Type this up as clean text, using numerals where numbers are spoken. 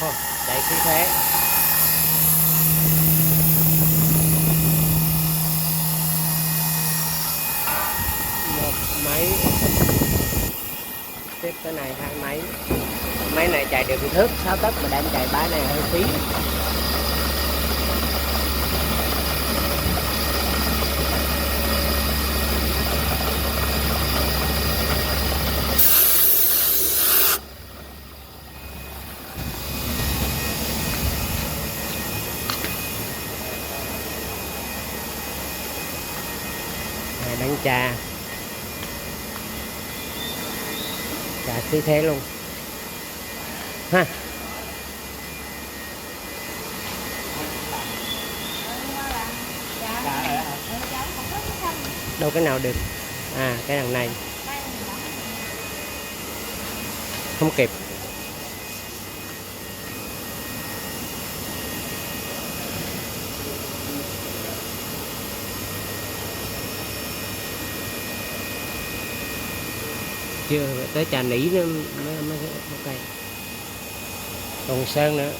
Thôi, chạy khí thế. Một máy, tiếp cái này hai máy. Máy này chạy được thước 6 tấc mà đem chạy bãi này hơi phí. Này đánh trà khí thế luôn ha. Đâu cái nào được, cái đằng này không kịp. Chưa tới trà nỉ nữa mới ok. Còn sơn nữa.